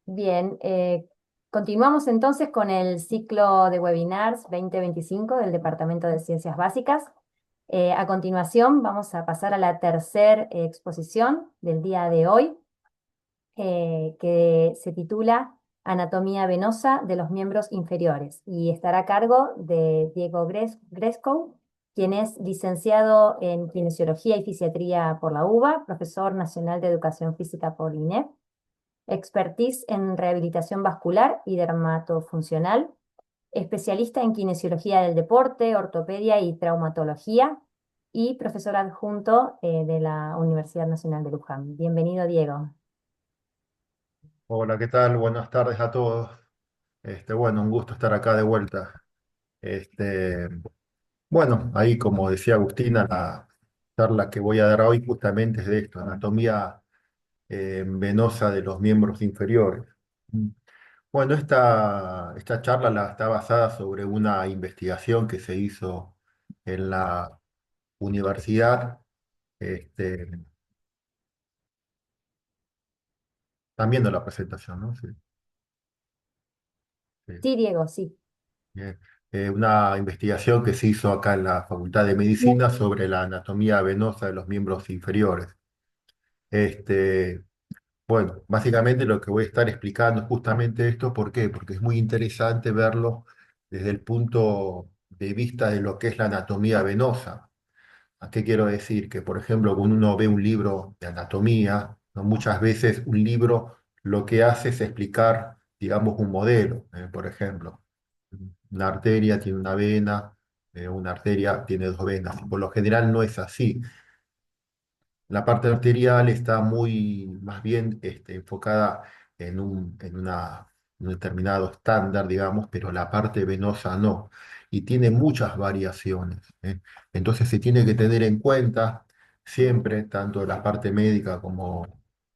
Bien, continuamos entonces con el ciclo de webinars 2025 del Departamento de Ciencias Básicas. A continuación vamos a pasar a la tercera exposición del día de hoy, que se titula Anatomía venosa de los miembros inferiores y estará a cargo de Diego Grescow, quien es licenciado en Kinesiología y Fisiatría por la UBA, profesor nacional de Educación Física por INEF, expertise en rehabilitación vascular y dermatofuncional, especialista en kinesiología del deporte, ortopedia y traumatología, y profesor adjunto de la Universidad Nacional de Luján. Bienvenido, Diego. Hola, ¿qué tal? Buenas tardes a todos. Bueno, un gusto estar acá de vuelta. Este, bueno, ahí como decía Agustina, la charla que voy a dar hoy justamente es de esto, anatomía venosa de los miembros inferiores. Mm. Bueno, esta charla está basada sobre una investigación que se hizo en la universidad. Este, Están viendo la presentación, ¿no? Sí, sí. Sí, Diego, sí. Bien. Una investigación que se hizo acá en la Facultad de Medicina sobre la anatomía venosa de los miembros inferiores. Este, bueno, básicamente lo que voy a estar explicando es justamente esto. ¿Por qué? Porque es muy interesante verlo desde el punto de vista de lo que es la anatomía venosa. ¿A qué quiero decir? Que, por ejemplo, cuando uno ve un libro de anatomía, ¿no? Muchas veces un libro lo que hace es explicar, digamos, un modelo. Por ejemplo, una arteria tiene una vena, una arteria tiene dos venas. Por lo general no es así. La parte arterial está muy, más bien, enfocada en un determinado estándar, digamos, pero la parte venosa no. Y tiene muchas variaciones, ¿eh? Entonces se tiene que tener en cuenta siempre, tanto la parte médica como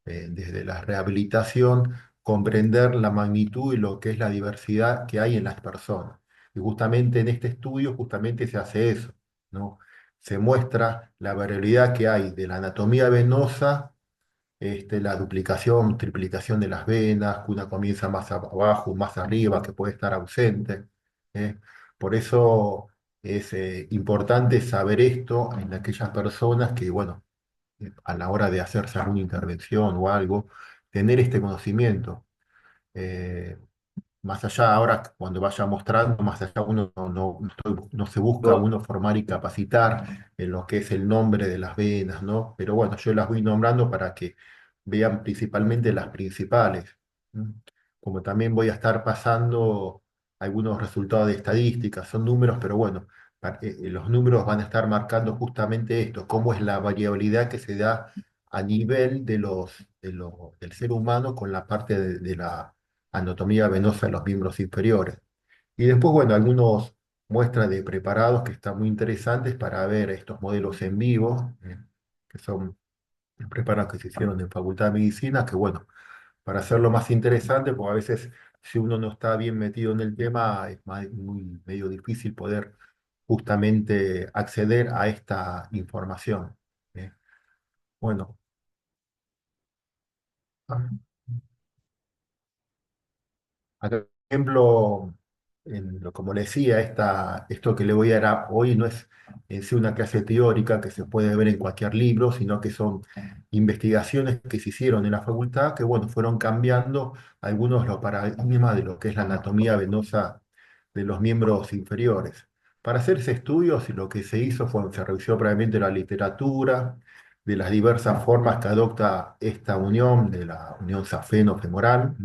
desde la rehabilitación, comprender la magnitud y lo que es la diversidad que hay en las personas. Y justamente en este estudio, justamente se hace eso, ¿no? Se muestra la variabilidad que hay de la anatomía venosa, la duplicación, triplicación de las venas, que una comienza más abajo, más arriba, que puede estar ausente. ¿Eh? Por eso es importante saber esto en aquellas personas que, bueno, a la hora de hacerse alguna intervención o algo, tener este conocimiento. Eh, Más allá, ahora cuando vaya mostrando, más allá uno no se busca uno formar y capacitar en lo que es el nombre de las venas, ¿no? Pero bueno, yo las voy nombrando para que vean principalmente las principales. ¿M? Como también voy a estar pasando algunos resultados de estadísticas, son números, pero bueno, los números van a estar marcando justamente esto, cómo es la variabilidad que se da a nivel del ser humano con la parte de la anatomía venosa de los miembros inferiores. Y después, bueno, algunos muestras de preparados que están muy interesantes para ver estos modelos en vivo, que son preparados que se hicieron en Facultad de Medicina, que bueno, para hacerlo más interesante, porque a veces si uno no está bien metido en el tema, es medio difícil poder justamente acceder a esta información. ¿Eh? Bueno. Acá, por ejemplo, como le decía, esto que le voy a dar hoy no es en sí una clase teórica que se puede ver en cualquier libro, sino que son investigaciones que se hicieron en la facultad que, bueno, fueron cambiando algunos de los paradigmas de lo que es la anatomía venosa de los miembros inferiores. Para hacer ese estudio, lo que se hizo fue, se revisó previamente la literatura de las diversas formas que adopta esta unión, de la unión safeno-femoral,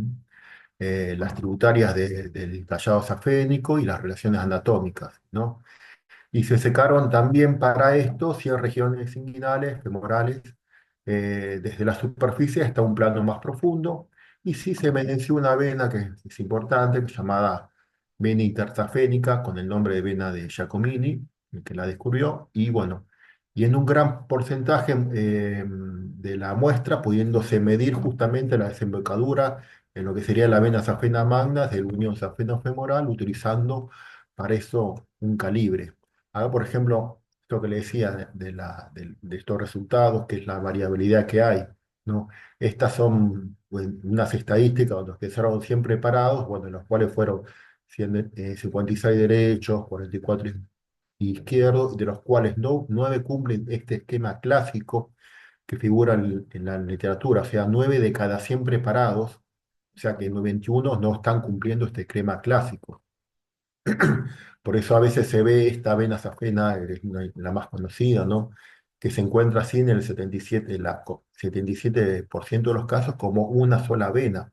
las tributarias del tallado safénico y las relaciones anatómicas, ¿no? Y se secaron también para esto 100 regiones inguinales, femorales, desde la superficie hasta un plano más profundo. Y sí se evidenció una vena que es importante, llamada vena intersafénica, con el nombre de vena de Giacomini, el que la descubrió. Y bueno, y en un gran porcentaje de la muestra, pudiéndose medir justamente la desembocadura en lo que sería la vena safena magna del unión safeno-femoral, utilizando para eso un calibre. Ahora, por ejemplo, esto que le decía de estos resultados, que es la variabilidad que hay, ¿no? Estas son unas estadísticas donde quedaron 100 preparados, bueno, en los cuales fueron 56 derechos, 44 izquierdos, de los cuales no, 9 cumplen este esquema clásico que figura en la literatura, o sea, 9 de cada 100 preparados, o sea que 91 no están cumpliendo este esquema clásico. Por eso a veces se ve esta vena safena, es la más conocida, ¿no? Que se encuentra así en el 77% de los casos como una sola vena,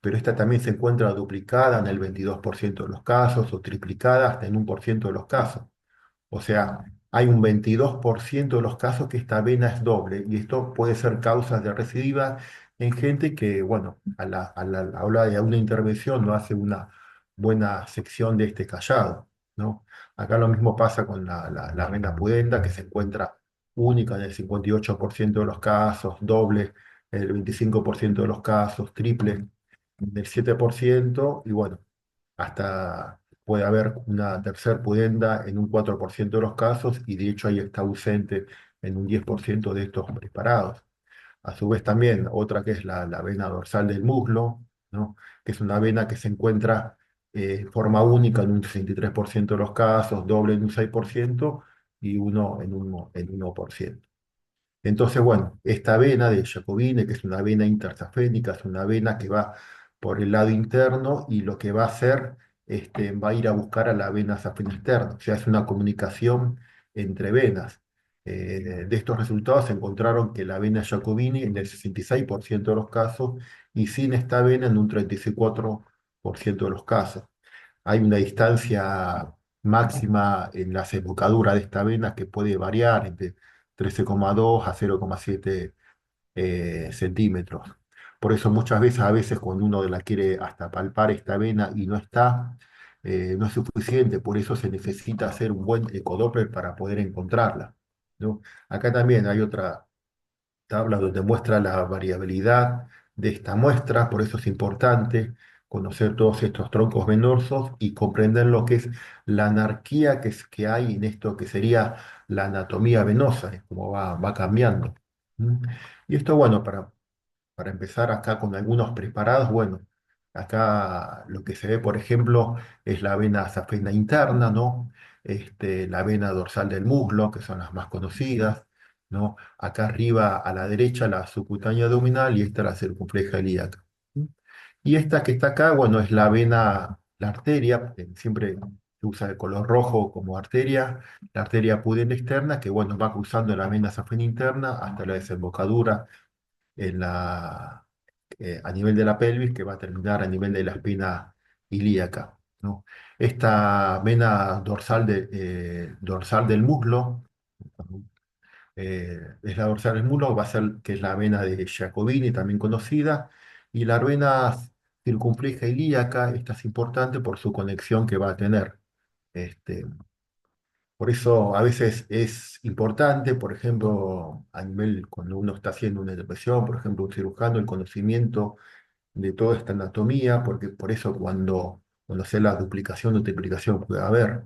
pero esta también se encuentra duplicada en el 22% de los casos o triplicada hasta en 1% de los casos. O sea, hay un 22% de los casos que esta vena es doble y esto puede ser causa de recidiva en gente que, bueno, a la hora de una intervención no hace una buena sección de este callado, ¿no? Acá lo mismo pasa con la vena pudenda que se encuentra única en el 58% de los casos, doble en el 25% de los casos, triple en el 7% y bueno, hasta puede haber una tercer pudenda en un 4% de los casos y de hecho ahí está ausente en un 10% de estos preparados. A su vez también otra que es la vena dorsal del muslo, ¿no? Que es una vena que se encuentra en forma única en un 63% de los casos, doble en un 6% y uno en 1%. Entonces, bueno, esta vena de Jacobine, que es una vena intersafénica, es una vena que va por el lado interno y lo que va a hacer, va a ir a buscar a la vena safena externa. O sea, es una comunicación entre venas. De estos resultados se encontraron que la vena Jacobini en el 66% de los casos y sin esta vena en un 34% de los casos. Hay una distancia máxima en la desembocadura de esta vena que puede variar entre 13,2 a 0,7 centímetros. Por eso muchas veces, a veces cuando uno la quiere hasta palpar esta vena y no está, no es suficiente, por eso se necesita hacer un buen ecodoppler para poder encontrarla, ¿no? Acá también hay otra tabla donde muestra la variabilidad de esta muestra, por eso es importante conocer todos estos troncos venosos y comprender lo que es la anarquía que hay en esto que sería la anatomía venosa, cómo va cambiando. ¿Mm? Y esto, bueno, para empezar acá con algunos preparados, bueno, acá lo que se ve, por ejemplo, es la vena safena interna, ¿no? La vena dorsal del muslo, que son las más conocidas, ¿no? Acá arriba a la derecha la subcutánea abdominal y esta la circunfleja ilíaca. ¿Mm? Y esta que está acá, bueno, es la vena, la arteria, siempre se usa el color rojo como arteria, la arteria pudenda externa, que bueno, va cruzando la vena safena interna hasta la desembocadura en a nivel de la pelvis, que va a terminar a nivel de la espina ilíaca, ¿no? Esta vena dorsal del muslo, es la dorsal del muslo, va a ser que es la vena de Giacobini, también conocida, y la vena circunfleja ilíaca, esta es importante por su conexión que va a tener. Este, por eso a veces es importante, por ejemplo, a nivel cuando uno está haciendo una intervención, por ejemplo, un cirujano, el conocimiento de toda esta anatomía, porque por eso cuando se la duplicación o triplicación puede haber.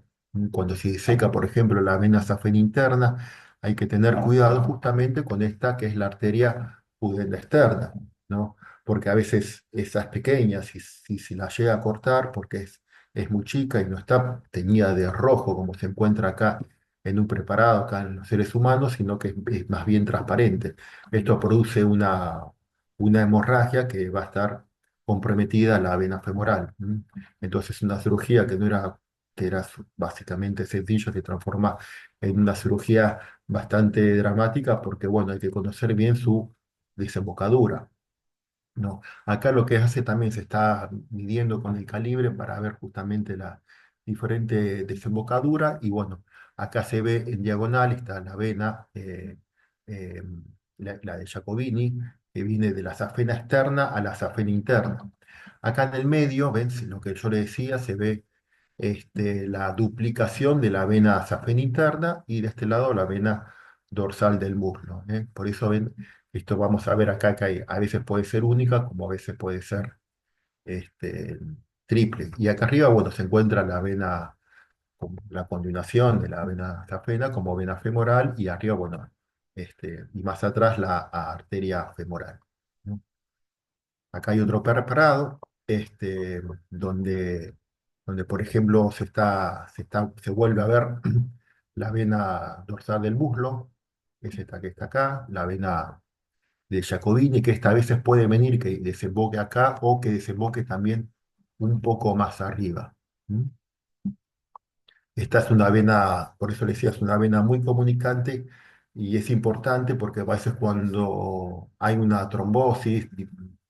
Cuando se seca, por ejemplo, la vena safena interna, hay que tener cuidado justamente con esta que es la arteria pudenda externa, ¿no? Porque a veces esa es pequeña, si la llega a cortar, porque es muy chica y no está teñida de rojo como se encuentra acá en un preparado, acá en los seres humanos, sino que es más bien transparente. Esto produce una hemorragia que va a estar comprometida la vena femoral. ¿M? Entonces, una cirugía que era básicamente sencilla se transforma en una cirugía bastante dramática porque, bueno, hay que conocer bien su desembocadura. No, acá lo que hace también se está midiendo con el calibre para ver justamente la diferente desembocadura y bueno, acá se ve en diagonal está la vena, eh, la de Jacobini, que viene de la safena externa a la safena interna. Acá en el medio, ven, lo que yo le decía, se ve la duplicación de la vena safena interna y de este lado la vena dorsal del muslo, ¿eh? Por eso ven esto vamos a ver acá que a veces puede ser única, como a veces puede ser este, triple. Y acá arriba, bueno, se encuentra la vena, la continuación de la vena safena como vena femoral, y arriba, bueno, y más atrás la arteria femoral, ¿no? Acá hay otro preparado, donde, por ejemplo, se vuelve a ver la vena dorsal del muslo, que es esta que está acá, la vena de Jacobini, que esta a veces puede venir que desemboque acá o que desemboque también un poco más arriba. ¿Mm? Esta es una vena, por eso le decía, es una vena muy comunicante y es importante porque a veces cuando hay una trombosis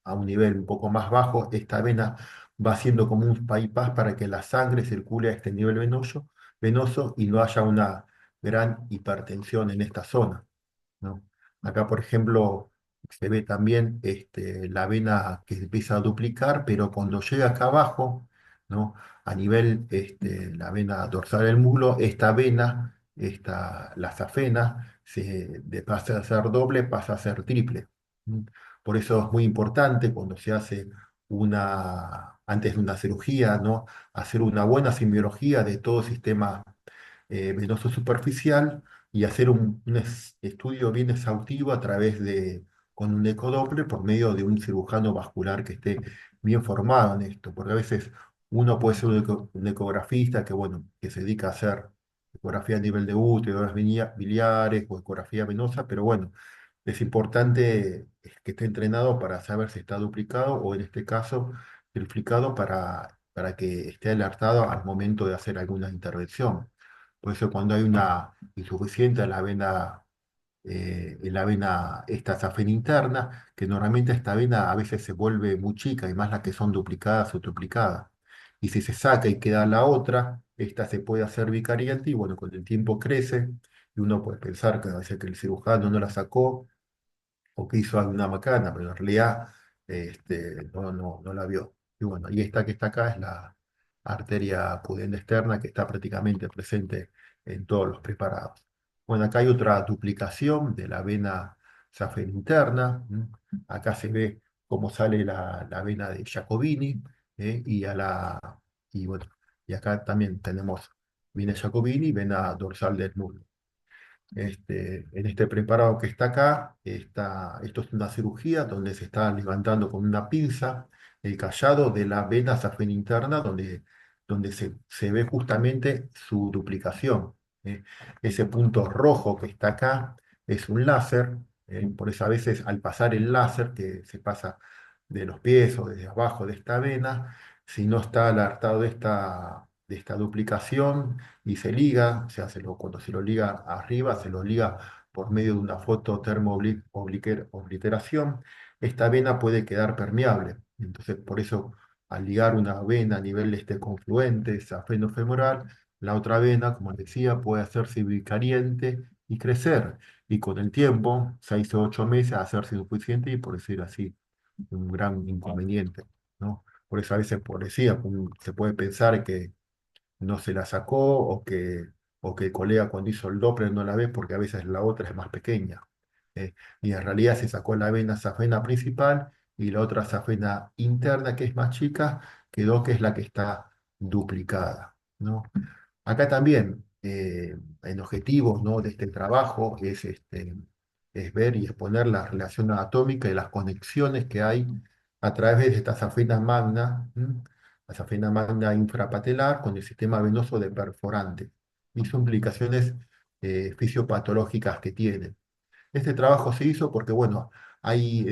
a un nivel un poco más bajo, esta vena va haciendo como un bypass para que la sangre circule a este nivel venoso y no haya una gran hipertensión en esta zona, ¿no? Acá, por ejemplo, se ve también la vena que empieza a duplicar, pero cuando llega acá abajo, ¿no? A nivel, la vena dorsal del muslo, esta vena, la safena, pasa a ser doble, pasa a ser triple. ¿Mm? Por eso es muy importante cuando se hace antes de una cirugía, ¿no? Hacer una buena semiología de todo el sistema venoso superficial y hacer un estudio bien exhaustivo con un ecodoppler por medio de un cirujano vascular que esté bien formado en esto, porque a veces uno puede ser un ecografista que, bueno, que se dedica a hacer ecografía a nivel de útero, biliares o ecografía venosa, pero bueno, es importante que esté entrenado para saber si está duplicado o en este caso triplicado para que esté alertado al momento de hacer alguna intervención. Por eso cuando hay una insuficiencia en la vena esta safena interna, que normalmente esta vena a veces se vuelve muy chica y más las que son duplicadas o triplicadas. Y si se saca y queda la otra, esta se puede hacer vicariante y bueno, con el tiempo crece y uno puede pensar que a veces que el cirujano no la sacó o que hizo alguna macana, pero en realidad no la vio. Y bueno, y esta que está acá es la arteria pudenda externa que está prácticamente presente en todos los preparados. Bueno, acá hay otra duplicación de la vena safena interna. ¿M? Acá se ve cómo sale la vena de Jacobini, y, bueno, y acá también tenemos vena Jacobini y vena dorsal del muslo. En este preparado que está acá, esto es una cirugía donde se está levantando con una pinza el callado de la vena safena interna, donde se ve justamente su duplicación. ¿Eh? Ese punto rojo que está acá es un láser, por eso a veces al pasar el láser, que se pasa de los pies o desde abajo de esta vena, si no está alertado de esta duplicación, y se liga, o sea, cuando se lo liga arriba, se lo liga por medio de una fototermoobliteración, esta vena puede quedar permeable. Entonces, por eso, al ligar una vena a nivel confluente, safeno-femoral, la otra vena, como decía, puede hacerse bicariente y crecer. Y con el tiempo, 6 o 8 meses, hacerse suficiente y, por decir así, un gran inconveniente, ¿no? Por eso a veces, por decía, se puede pensar que no se la sacó o que el colega cuando hizo el Doppler no la ve porque a veces la otra es más pequeña. ¿Eh? Y en realidad se sacó la vena safena principal y la otra safena interna que es más chica quedó que es la que está duplicada, ¿no? Acá también, en objetivos, ¿no? de este trabajo es ver y exponer la relación anatómica y las conexiones que hay a través de esta safena magna, ¿m? La safena magna infrapatelar con el sistema venoso de perforante y sus implicaciones fisiopatológicas que tiene. Este trabajo se hizo porque, bueno,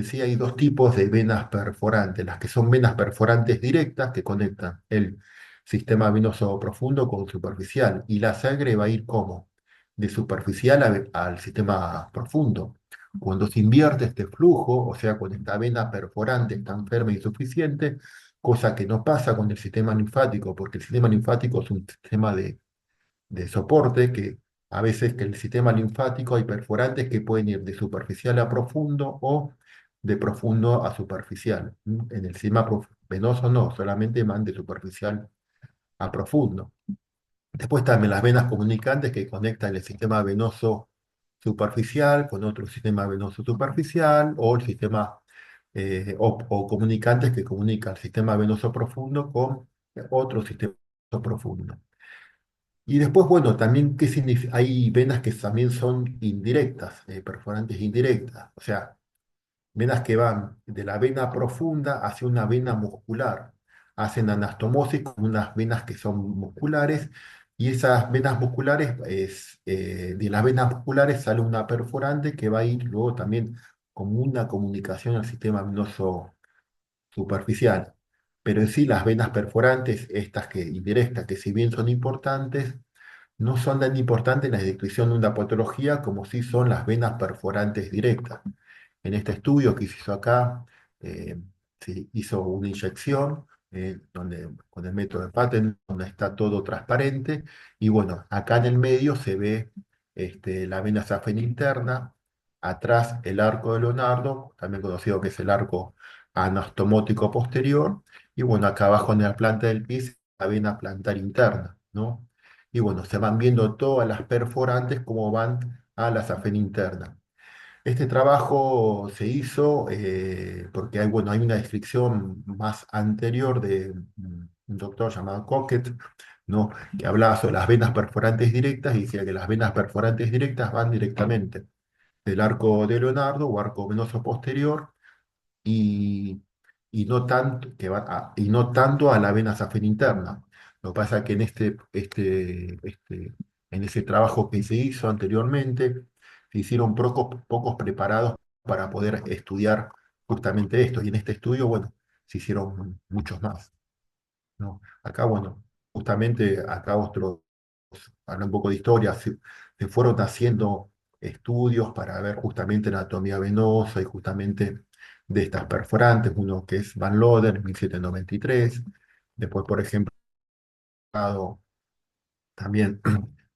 sí hay dos tipos de venas perforantes, las que son venas perforantes directas que conectan el sistema venoso profundo con superficial, y la sangre va a ir como de superficial al sistema profundo. Cuando se invierte este flujo, o sea, cuando esta vena perforante está enferma y insuficiente, cosa que no pasa con el sistema linfático, porque el sistema linfático es un sistema de soporte que a veces que el sistema linfático hay perforantes que pueden ir de superficial a profundo o de profundo a superficial. En el sistema venoso no, solamente van de superficial a profundo. Después también las venas comunicantes que conectan el sistema venoso superficial con otro sistema venoso superficial o el sistema o comunicantes que comunican el sistema venoso profundo con otro sistema venoso profundo. Y después, bueno, también ¿qué significa? Hay venas que también son indirectas, perforantes indirectas. O sea, venas que van de la vena profunda hacia una vena muscular. Hacen anastomosis con unas venas que son musculares y esas venas musculares, de las venas musculares sale una perforante que va a ir luego también como una comunicación al sistema venoso superficial. Pero en sí las venas perforantes, estas que indirectas, que si bien son importantes, no son tan importantes en la descripción de una patología como sí son las venas perforantes directas. En este estudio que se hizo acá, eh, se hizo una inyección con el método de Patent, donde está todo transparente, y bueno, acá en el medio se ve la vena safena interna, atrás el arco de Leonardo, también conocido que es el arco anastomótico posterior, y bueno, acá abajo en la planta del pie, la vena plantar interna, ¿no? Y bueno, se van viendo todas las perforantes como van a la safena interna. Este trabajo se hizo porque hay, bueno, hay una descripción más anterior de un doctor llamado Cocket, ¿no? Que hablaba sobre las venas perforantes directas y decía que las venas perforantes directas van directamente del arco de Leonardo o arco venoso posterior y, y no tanto a la vena safena interna. Lo que pasa es que en ese trabajo que se hizo anteriormente, se hicieron pocos preparados para poder estudiar justamente esto. Y en este estudio, bueno, se hicieron muchos más, ¿no? Acá, bueno, justamente acá otro, habla un poco de historia, se fueron haciendo estudios para ver justamente la anatomía venosa y justamente de estas perforantes, uno que es Van Loder, 1793, después, por ejemplo, también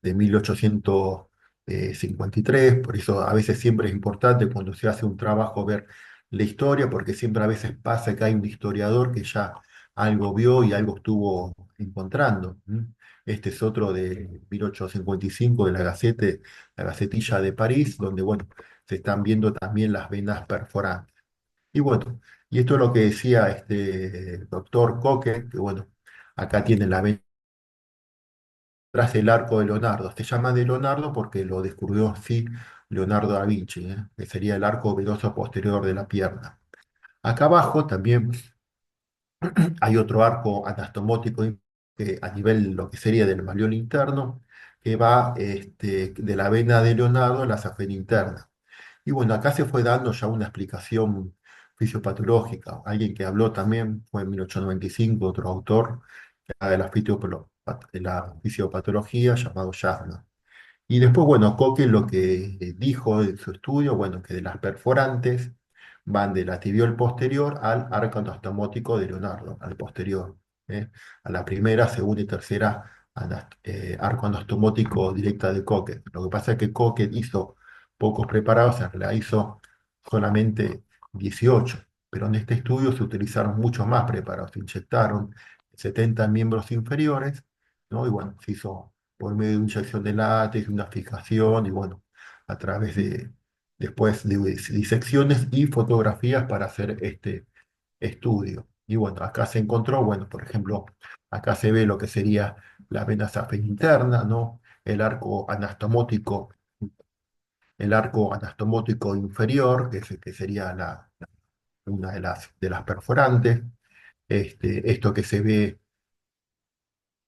de 1853, por eso a veces siempre es importante cuando se hace un trabajo ver la historia, porque siempre a veces pasa que hay un historiador que ya algo vio y algo estuvo encontrando. Este es otro de 1855 de la Gacetilla de París, donde bueno, se están viendo también las venas perforantes. Y bueno, y esto es lo que decía este doctor Coque, que bueno, acá tiene la vena tras el arco de Leonardo. Se llama de Leonardo porque lo descubrió sí Leonardo da Vinci, que sería el arco venoso posterior de la pierna. Acá abajo también hay otro arco anastomótico que a nivel lo que sería del malleolo interno, que va de la vena de Leonardo a la safena interna. Y bueno, acá se fue dando ya una explicación fisiopatológica. Alguien que habló también fue en 1895, otro autor que habla de de la fisiopatología llamado Jasna. Y después, bueno, Coque lo que dijo en su estudio, bueno, que de las perforantes van de la tibial posterior al arco anastomótico de Leonardo, al posterior, ¿eh? A la primera, segunda y tercera arco anastomótico directa de Coque. Lo que pasa es que Coque hizo pocos preparados, o sea, la hizo solamente 18, pero en este estudio se utilizaron muchos más preparados, se inyectaron 70 miembros inferiores, ¿no? Y bueno, se hizo por medio de una inyección de látex, una fijación y bueno, a través de después de disecciones y fotografías para hacer este estudio. Y bueno, acá se encontró, bueno, por ejemplo, acá se ve lo que sería la vena safena interna, ¿no? El arco anastomótico inferior, que sería una de las perforantes. Esto que se ve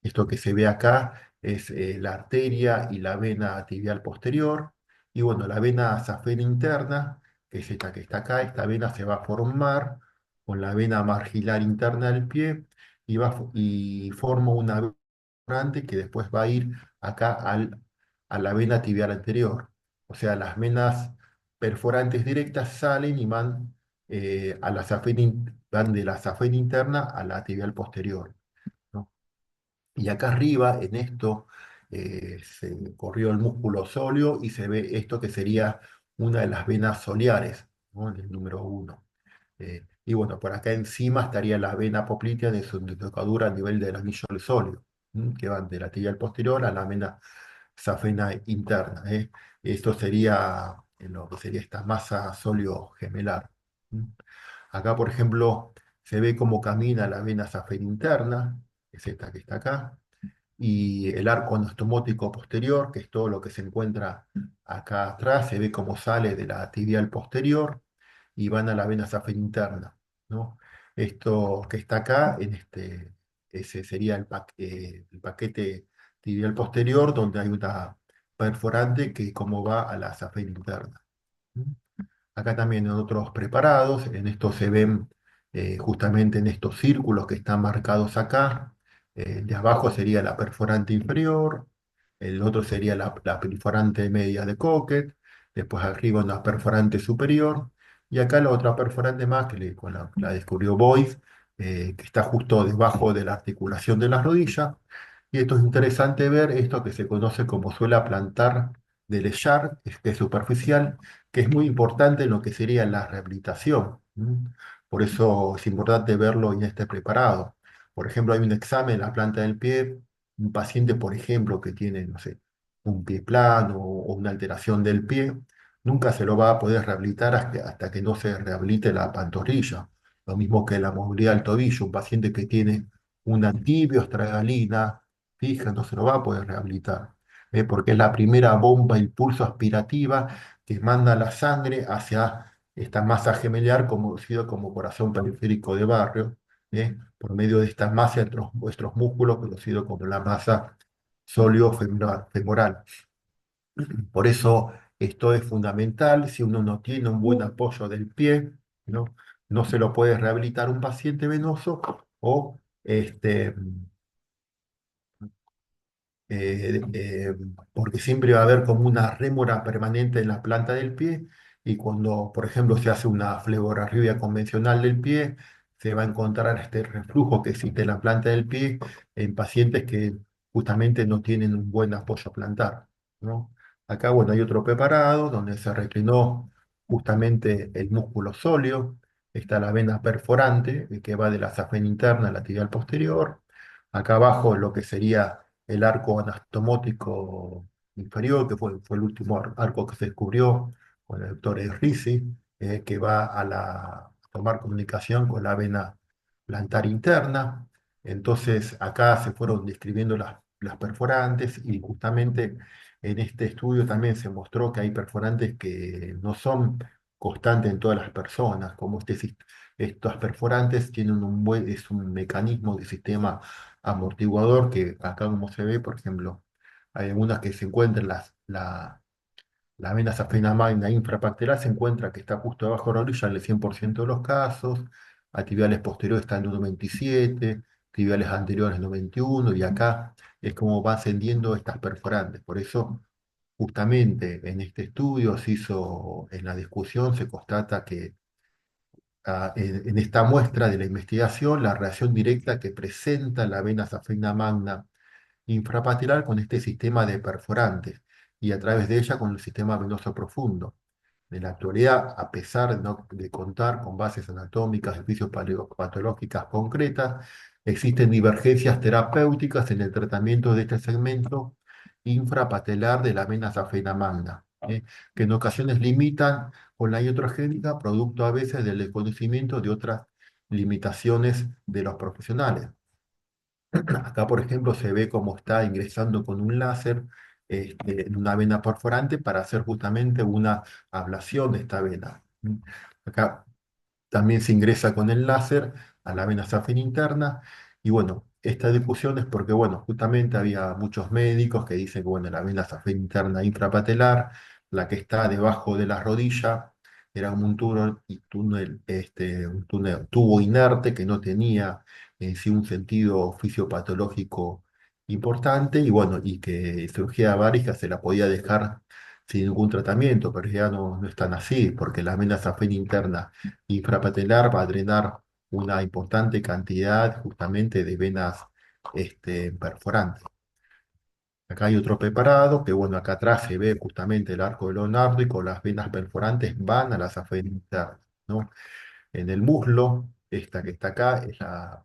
Esto que se ve acá es la arteria y la vena tibial posterior. Y bueno, la vena safena interna, que es esta que está acá, esta vena se va a formar con la vena margilar interna del pie y forma una vena perforante que después va a ir acá a la vena tibial anterior. O sea, las venas perforantes directas salen y van, van de la safena interna a la tibial posterior, ¿no? Y acá arriba, en esto, se corrió el músculo sóleo y se ve esto que sería una de las venas soleares, ¿no? En el número uno. Y bueno, por acá encima estaría la vena poplitea de su desembocadura a nivel del anillo del sóleo, que van de la tibial posterior a la vena safena interna. Esto sería lo que sería esta masa sóleo gemelar. ¿Mm? Acá, por ejemplo, se ve cómo camina la vena safena interna, que es esta que está acá, y el arco anastomótico posterior, que es todo lo que se encuentra acá atrás, se ve cómo sale de la tibial posterior, y van a la vena safena interna, ¿no? Esto que está acá, ese sería el paquete tibial posterior, donde hay una perforante que como va a la safena interna. Acá también en otros preparados, en estos se ven justamente en estos círculos que están marcados acá. El de abajo sería la perforante inferior, el otro sería la perforante media de Cocket, después arriba una perforante superior, y acá la otra perforante más la descubrió Boyce, que está justo debajo de la articulación de la rodilla. Y esto es interesante ver esto que se conoce como suela plantar de Lechard, que es superficial, que es muy importante en lo que sería la rehabilitación. Por eso es importante verlo en este preparado. Por ejemplo, hay un examen en la planta del pie, un paciente, por ejemplo, que tiene, no sé, un pie plano o una alteración del pie, nunca se lo va a poder rehabilitar hasta que no se rehabilite la pantorrilla. Lo mismo que la movilidad del tobillo, un paciente que tiene una tibioestragalina fija, no se lo va a poder rehabilitar, porque es la primera bomba impulso aspirativa que manda la sangre hacia esta masa gemelar conocido como corazón periférico de Barrio, por medio de esta masa entre vuestros músculos conocido como la masa sóleo-femoral. Por eso esto es fundamental. Si uno no tiene un buen apoyo del pie, ¿no? No se lo puede rehabilitar un paciente venoso o porque siempre va a haber como una rémora permanente en la planta del pie y cuando, por ejemplo, se hace una fleborarritmia convencional del pie, se va a encontrar este reflujo que existe en la planta del pie en pacientes que justamente no tienen un buen apoyo plantar, ¿no? Acá, bueno, hay otro preparado donde se reclinó justamente el músculo sóleo, está la vena perforante que va de la safena interna a la tibial posterior, acá abajo lo que sería el arco anastomótico inferior, que fue el último arco que se descubrió con el doctor Ricci, que va a tomar comunicación con la vena plantar interna. Entonces, acá se fueron describiendo las perforantes y justamente en este estudio también se mostró que hay perforantes que no son constantes en todas las personas, como estas perforantes tienen es un mecanismo de sistema amortiguador que acá como se ve, por ejemplo, hay algunas que se encuentran, la vena safena magna infrapatelar se encuentra que está justo debajo de la orilla en el 100% de los casos, a tibiales posteriores está en un 97, tibiales anteriores en 91, y acá es como va ascendiendo estas perforantes. Por eso, justamente en este estudio se hizo, en la discusión se constata que en esta muestra de la investigación, la relación directa que presenta la vena safena magna infrapatelar con este sistema de perforantes y a través de ella con el sistema venoso profundo. En la actualidad, a pesar de contar con bases anatómicas y fisiopatológicas concretas, existen divergencias terapéuticas en el tratamiento de este segmento infrapatelar de la vena safena magna, que en ocasiones limitan con la iatrogénica, producto a veces del desconocimiento de otras limitaciones de los profesionales. Acá, por ejemplo, se ve cómo está ingresando con un láser en una vena perforante para hacer justamente una ablación de esta vena. Acá también se ingresa con el láser a la vena safena interna. Y bueno, esta discusión es porque, bueno, justamente había muchos médicos que dicen que, bueno, la vena safena interna infrapatelar, la que está debajo de la rodilla, era un tubo inerte que no tenía en sí un sentido fisiopatológico importante y, bueno, y que cirugía bárica se la podía dejar sin ningún tratamiento, pero ya no es tan así, porque la vena safena interna infrapatelar va a drenar una importante cantidad justamente de venas perforantes. Acá hay otro preparado, que bueno, acá atrás se ve justamente el arco de Leonardo y con las venas perforantes van a la safena interna, ¿no? En el muslo, esta que está acá es la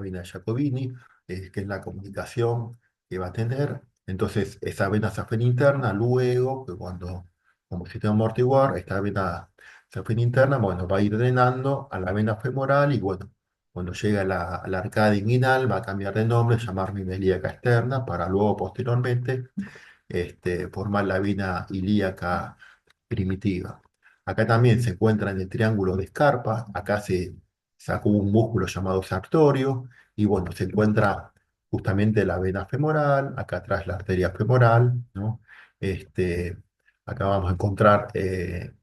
vena de Jacobini, que es la comunicación que va a tener. Entonces, esa vena safena interna, luego, que cuando, como sistema amortiguar, esta vena safena interna, bueno, va a ir drenando a la vena femoral y bueno, cuando llega a la arcadia inguinal, va a cambiar de nombre, llamarme ilíaca externa, para luego, posteriormente, formar la vena ilíaca primitiva. Acá también se encuentra en el triángulo de Scarpa, acá se sacó un músculo llamado sartorio, y bueno, se encuentra justamente la vena femoral, acá atrás la arteria femoral, ¿no? Este, acá vamos a encontrar el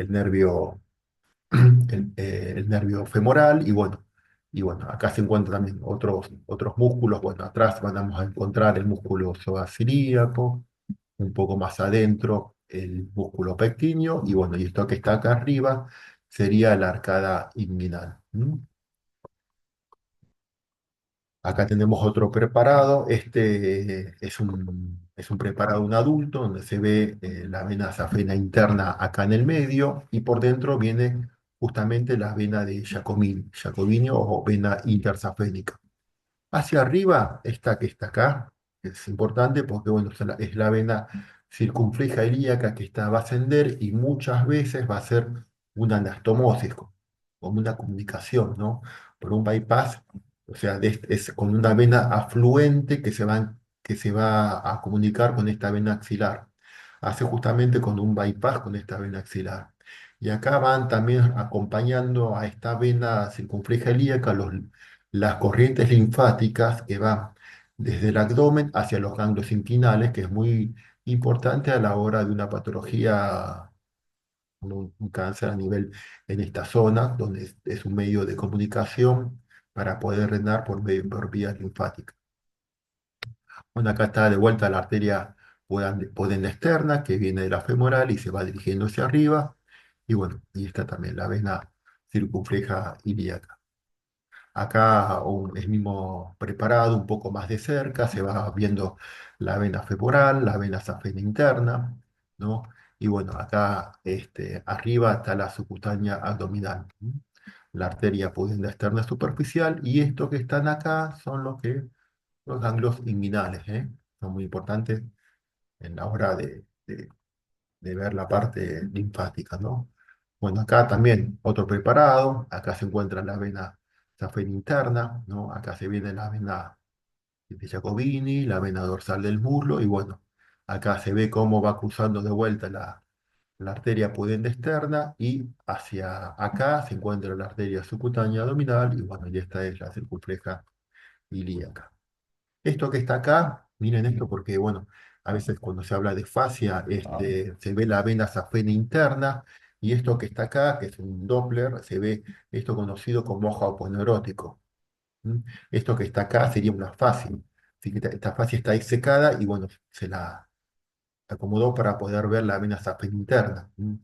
nervio, el nervio femoral, y bueno, acá se encuentran también otros músculos, bueno, atrás vamos a encontrar el músculo psoas-ilíaco, un poco más adentro el músculo pectíneo, y bueno, y esto que está acá arriba sería la arcada inguinal. Acá tenemos otro preparado, este es un preparado un adulto, donde se ve la vena safena interna acá en el medio, y por dentro viene justamente la vena de Giacobini o vena intersafénica. Hacia arriba, esta que está acá, es importante porque bueno, es la vena circunfleja ilíaca que va a ascender, y muchas veces va a ser una anastomosis, como una comunicación, ¿no? Por un bypass, o sea, es con una vena afluente que se va a comunicar con esta vena axilar. Hace justamente con un bypass con esta vena axilar. Y acá van también acompañando a esta vena circunfleja ilíaca las corrientes linfáticas que van desde el abdomen hacia los ganglios inguinales, que es muy importante a la hora de una patología, un cáncer a nivel en esta zona, donde es un medio de comunicación para poder drenar por vías linfáticas. Bueno, acá está de vuelta la arteria pudenda externa, que viene de la femoral y se va dirigiendo hacia arriba. Y bueno, y está también la vena circunfleja ilíaca. Acá es mismo preparado un poco más de cerca, se va viendo la vena femoral, la vena safena interna, ¿no? Y bueno, acá arriba está la subcutánea abdominal, ¿m? La arteria pudenda externa superficial, y estos que están acá son los ganglios inguinales, ¿eh? Son muy importantes en la hora de ver la parte linfática, ¿no? Bueno, acá también otro preparado, acá se encuentra la vena safena interna, ¿no? Acá se viene la vena de Jacobini, la vena dorsal del muslo, y bueno, acá se ve cómo va cruzando de vuelta la arteria pudenda externa, y hacia acá se encuentra la arteria subcutánea abdominal, y bueno, y esta es la circunfleja ilíaca. Esto que está acá, miren esto porque, bueno, a veces cuando se habla de fascia, se ve la vena safena interna, y esto que está acá, que es un Doppler, se ve esto conocido como ojo aponeurótico. ¿M? Esto que está acá sería una fascia. Así que esta fascia está disecada, y, bueno, se la acomodó para poder ver la vena safena interna. ¿M?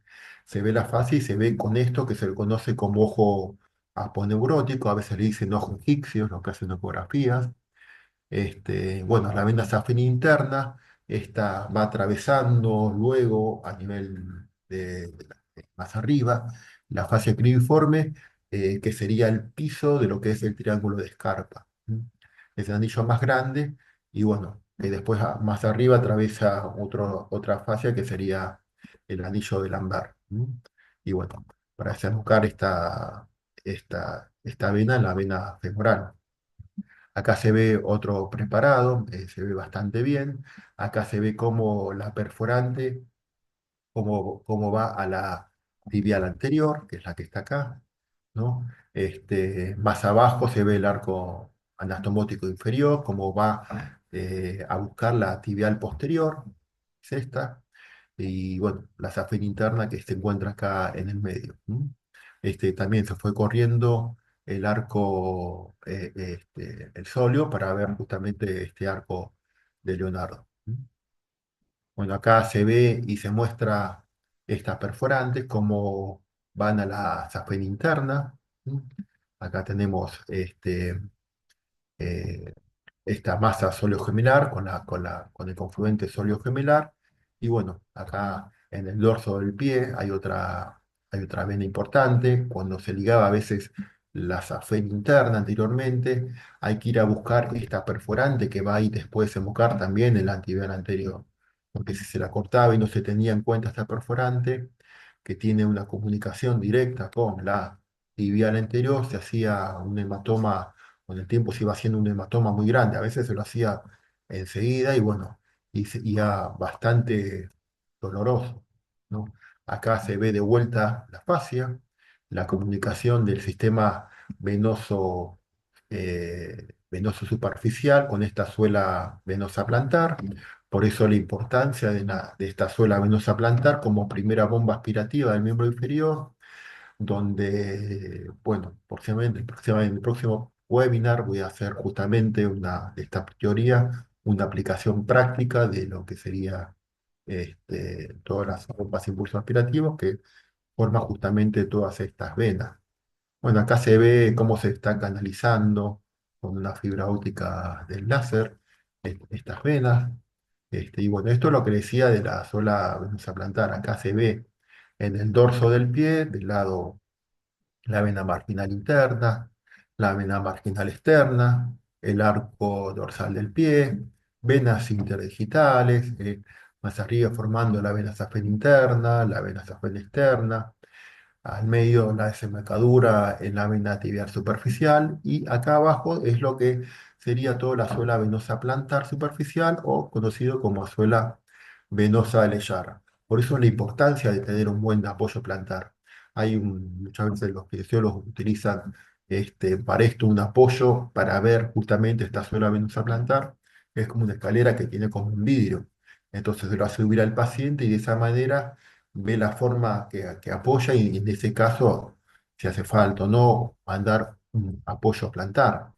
Se ve la fascia y se ve con esto que se le conoce como ojo aponeurótico, a veces le dicen ojo egipcio, lo que hacen ecografías. Bueno, la vena safena interna, esta va atravesando luego a nivel más arriba la fascia cribiforme, que sería el piso de lo que es el triángulo de Scarpa. ¿M? Es el anillo más grande, y bueno, después más arriba atraviesa otra fascia que sería el anillo de Lambert. ¿M? Y bueno, para desembocar esta vena en la vena femoral. Acá se ve otro preparado, se ve bastante bien. Acá se ve cómo la perforante, cómo va a la tibial anterior, que es la que está acá, ¿no? Más abajo se ve el arco anastomótico inferior, cómo va a buscar la tibial posterior, es esta, y bueno, la safena interna que se encuentra acá en el medio. ¿M? También se fue corriendo el arco, el solio, para ver justamente este arco de Leonardo. ¿M? Bueno, acá se ve y se muestra estas perforantes, cómo van a la safena interna. ¿M? Acá tenemos eh, esta masa soliogemelar con el confluente soliogemelar. Y bueno, acá en el dorso del pie hay otra vena importante. Cuando se ligaba a veces la safena interna anteriormente, hay que ir a buscar esta perforante que va ahí después a desembocar también en la antibial anterior. Porque si se la cortaba y no se tenía en cuenta esta perforante, que tiene una comunicación directa con la tibial anterior, se hacía un hematoma. Con el tiempo se iba haciendo un hematoma muy grande, a veces se lo hacía enseguida, y bueno, y era bastante doloroso, ¿no? Acá se ve de vuelta la fascia, la comunicación del sistema venoso, venoso superficial con esta suela venosa plantar. Por eso la importancia de esta suela venosa plantar como primera bomba aspirativa del miembro inferior, donde, bueno, próximamente en el próximo webinar voy a hacer justamente una de esta teoría, una aplicación práctica de lo que sería todas las bombas de impulso aspirativos que forman justamente todas estas venas. Bueno, acá se ve cómo se está canalizando con una fibra óptica del láser estas venas. Y bueno, esto es lo que decía de la sola venosa plantar. Acá se ve en el dorso del pie, del lado la vena marginal interna, la vena marginal externa, el arco dorsal del pie, venas interdigitales, más arriba formando la vena safena interna, la vena safena externa, al medio la desembocadura en la vena tibial superficial y acá abajo es lo que sería toda la suela venosa plantar superficial o conocido como suela venosa de Leyard. Por eso la importancia de tener un buen apoyo plantar. Muchas veces los kinesiólogos utilizan para esto un apoyo para ver justamente esta suela venosa plantar. Es como una escalera que tiene como un vidrio. Entonces se lo hace subir al paciente y de esa manera ve la forma que apoya y en ese caso, si hace falta o no, mandar un apoyo plantar.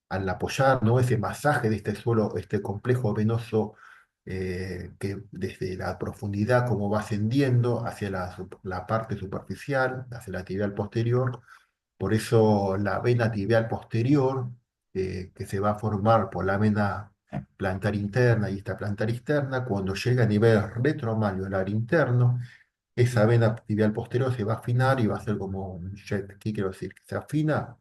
Al apoyar, ¿no? Ese masaje de este suelo, este complejo venoso que desde la profundidad como va ascendiendo hacia la parte superficial, hacia la tibial posterior, por eso la vena tibial posterior, que se va a formar por la vena plantar interna y esta plantar externa, cuando llega a nivel retromalleolar interno, esa vena tibial posterior se va a afinar y va a ser como un jet. ¿Qué quiero decir? Que se afina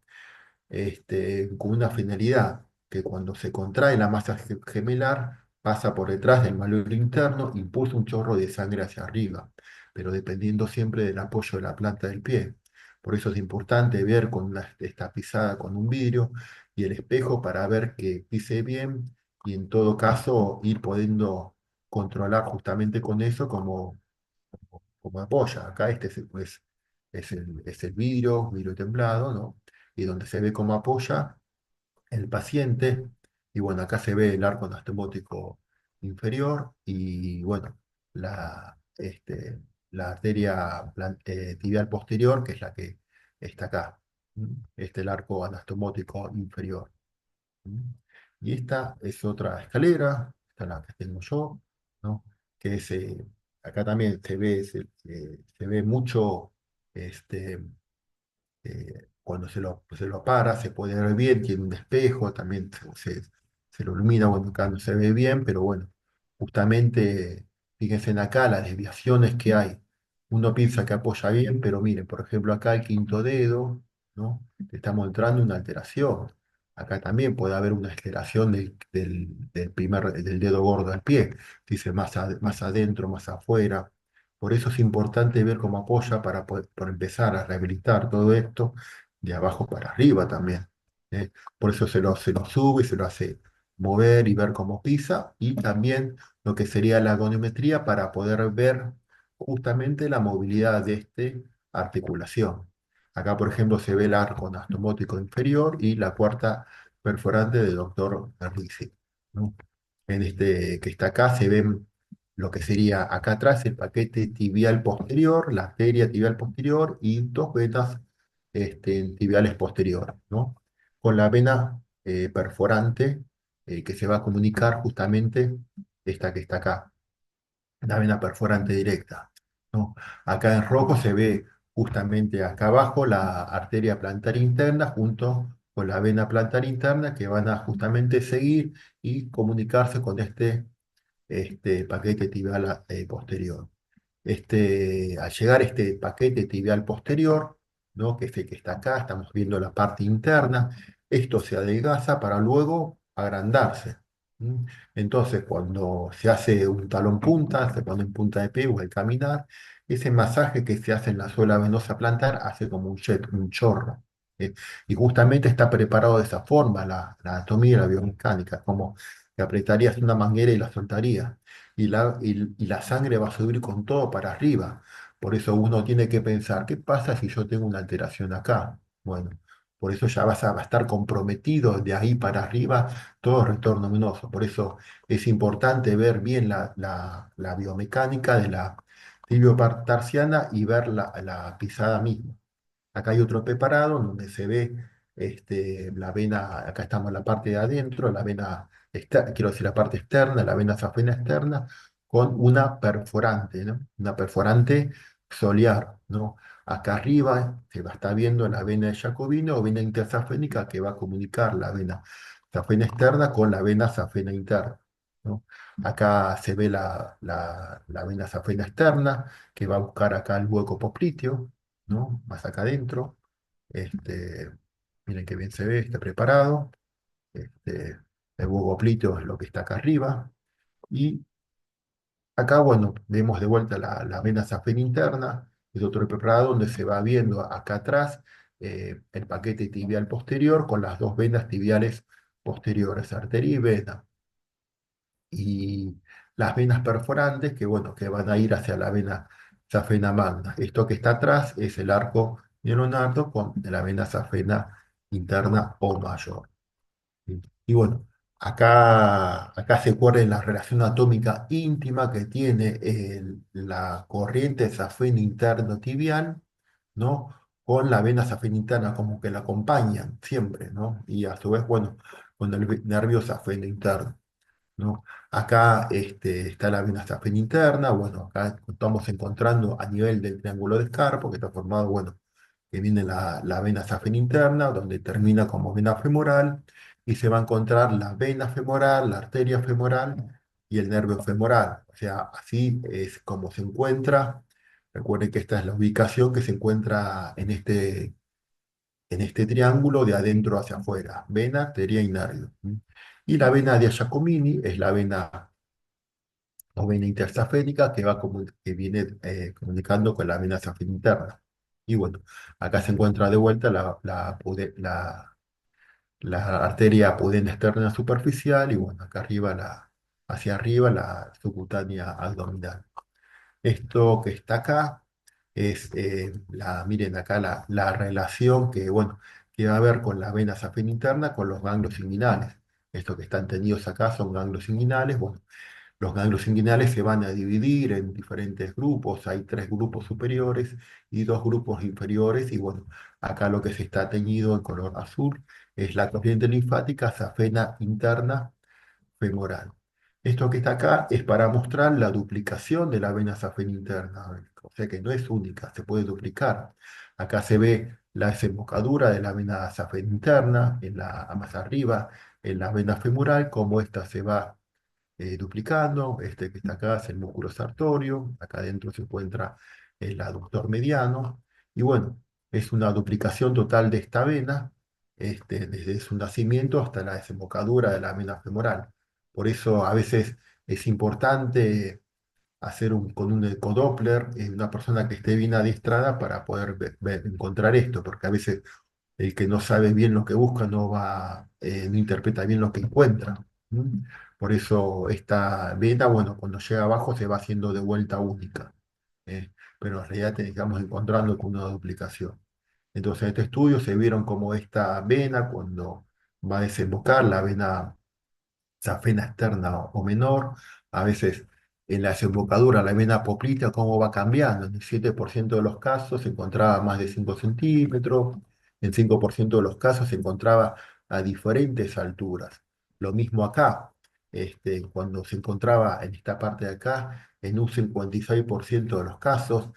con una finalidad, que cuando se contrae la masa gemelar, pasa por detrás del malleolo interno, impulsa un chorro de sangre hacia arriba, pero dependiendo siempre del apoyo de la planta del pie. Por eso es importante ver con esta pisada con un vidrio y el espejo para ver que pise bien y en todo caso ir pudiendo controlar justamente con eso como apoya. Acá es el vidrio templado, ¿no? Y donde se ve cómo apoya el paciente. Y bueno, acá se ve el arco anastomótico inferior y bueno, la arteria tibial posterior, que es la que está acá. Este es el arco anastomótico inferior. ¿Mm? Y esta es otra escalera, esta es la que tengo yo, ¿no? Que es, acá también se ve mucho, este, cuando se lo para, se puede ver bien, tiene un espejo, también se lo ilumina, bueno, acá no se ve bien, pero bueno, justamente, fíjense en acá las desviaciones que hay. Uno piensa que apoya bien, pero miren, por ejemplo, acá el quinto dedo, ¿no? Te está mostrando una alteración. Acá también puede haber una alteración del dedo gordo al pie, dice más adentro, más afuera. Por eso es importante ver cómo apoya para poder por empezar a rehabilitar todo esto de abajo para arriba también. ¿Eh? Por eso se lo sube, se lo hace mover y ver cómo pisa, y también lo que sería la goniometría para poder ver justamente la movilidad de esta articulación. Acá, por ejemplo, se ve el arco anastomótico inferior y la cuarta perforante del doctor Ricci, ¿no? En este que está acá se ven lo que sería acá atrás el paquete tibial posterior, la arteria tibial posterior y dos venas tibiales posteriores, ¿no? Con la vena perforante que se va a comunicar justamente esta que está acá, la vena perforante directa, ¿no? Acá en rojo se ve justamente acá abajo la arteria plantar interna junto con la vena plantar interna que van a justamente seguir y comunicarse con este paquete tibial posterior. Al llegar este paquete tibial posterior, ¿no? Que es el que está acá, estamos viendo la parte interna, esto se adelgaza para luego agrandarse. ¿Mm? Entonces, cuando se hace un talón punta, se pone en punta de pie o al caminar, ese masaje que se hace en la suela venosa plantar hace como un jet, un chorro. ¿Eh? Y justamente está preparado de esa forma la anatomía y la biomecánica, como que apretarías una manguera y la soltarías y la sangre va a subir con todo para arriba. Por eso uno tiene que pensar, ¿qué pasa si yo tengo una alteración acá? Bueno, por eso ya va a estar comprometido de ahí para arriba todo retorno venoso. Por eso es importante ver bien la biomecánica de la tibiotarsiana y ver la pisada misma. Acá hay otro preparado donde se ve la vena, acá estamos en la parte de adentro, la vena, quiero decir, la parte externa, la vena safena externa, con una perforante, ¿no? Una perforante solear, ¿no? Acá arriba se va a estar viendo la vena de Jacobino o vena intersafénica que va a comunicar la vena safena externa con la vena safena interna, ¿no? Acá se ve la vena safena externa que va a buscar acá el hueco popliteo, ¿no? Más acá adentro. Este, miren qué bien se ve, está preparado. Este, el huevo plíteo es lo que está acá arriba. Y acá, bueno, vemos de vuelta la vena safena interna, es otro preparado donde se va viendo acá atrás el paquete tibial posterior con las dos venas tibiales posteriores, arteria y vena. Y las venas perforantes que, bueno, que van a ir hacia la vena safena magna. Esto que está atrás es el arco neuronardo con la vena safena interna o mayor. ¿Sí? Y bueno, acá se acuerda la relación atómica íntima que tiene la corriente safena interno tibial, ¿no? Con la vena safena interna, como que la acompañan siempre, ¿no? Y a su vez, bueno, con el nervio safeno interno, ¿no? Acá está la vena safena interna, bueno, acá estamos encontrando a nivel del triángulo de Escarpo, que está formado, bueno, que viene la vena safena interna, donde termina como vena femoral, y se va a encontrar la vena femoral, la arteria femoral y el nervio femoral. O sea, así es como se encuentra. Recuerden que esta es la ubicación que se encuentra en este triángulo de adentro hacia afuera, vena, arteria y nervio. ¿Mm? Y la vena de Giacomini es la vena o vena intersafénica que, que viene comunicando con la vena safena interna. Y bueno, acá se encuentra de vuelta la arteria pudenda externa superficial y bueno, acá arriba hacia arriba la subcutánea abdominal. Esto que está acá es, miren acá la relación que, bueno, que va a haber con la vena safena interna con los ganglios inguinales. Estos que están tenidos acá son ganglios inguinales. Bueno, los ganglios inguinales se van a dividir en diferentes grupos. Hay tres grupos superiores y dos grupos inferiores. Y bueno, acá lo que se está teñido en color azul es la corriente linfática safena interna femoral. Esto que está acá es para mostrar la duplicación de la vena safena interna, o sea que no es única, se puede duplicar. Acá se ve la desembocadura de la vena safena interna, más arriba, en la vena femoral, cómo esta se va duplicando. Este que está acá es el músculo sartorio, acá adentro se encuentra el aductor mediano, y bueno, es una duplicación total de esta vena, desde su nacimiento hasta la desembocadura de la vena femoral. Por eso a veces es importante hacer con un ecodoppler en una persona que esté bien adiestrada para poder encontrar esto, porque a veces el que no sabe bien lo que busca no interpreta bien lo que encuentra. ¿Mm? Por eso esta vena, bueno, cuando llega abajo se va haciendo de vuelta única, ¿eh? Pero en realidad estamos encontrando con una duplicación. Entonces, en este estudio se vieron como esta vena, cuando va a desembocar, la vena safena externa o menor, a veces en la desembocadura, la vena poplítea, cómo va cambiando. En el 7% de los casos se encontraba más de 5 centímetros, en 5% de los casos se encontraba a diferentes alturas. Lo mismo acá, cuando se encontraba en esta parte de acá, en un 56% de los casos,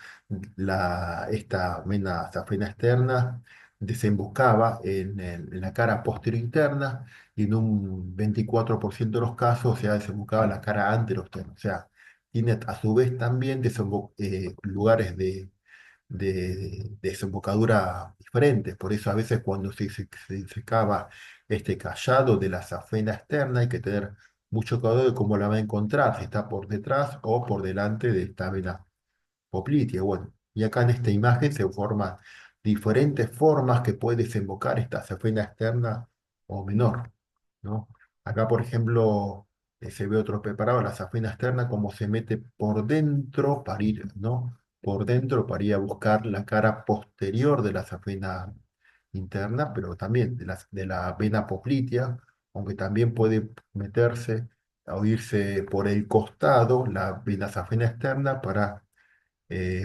esta vena safena externa desembocaba en la cara posterior interna y en un 24% de los casos se ha desembocado la cara anteroexterna. O sea, tiene a su vez también lugares de desembocadura diferentes. Por eso a veces cuando se secaba este callado de la safena externa hay que tener mucho cuidado de cómo la va a encontrar, si está por detrás o por delante de esta vena poplitea. Bueno, y acá en esta imagen se forman diferentes formas que puede desembocar esta safena externa o menor, ¿no? Acá, por ejemplo, se ve otro preparado, la safena externa, como se mete por dentro para ir, ¿no? por dentro para ir a buscar la cara posterior de la safena interna, pero también de la vena poplitea, aunque también puede meterse o irse por el costado la vena safena externa para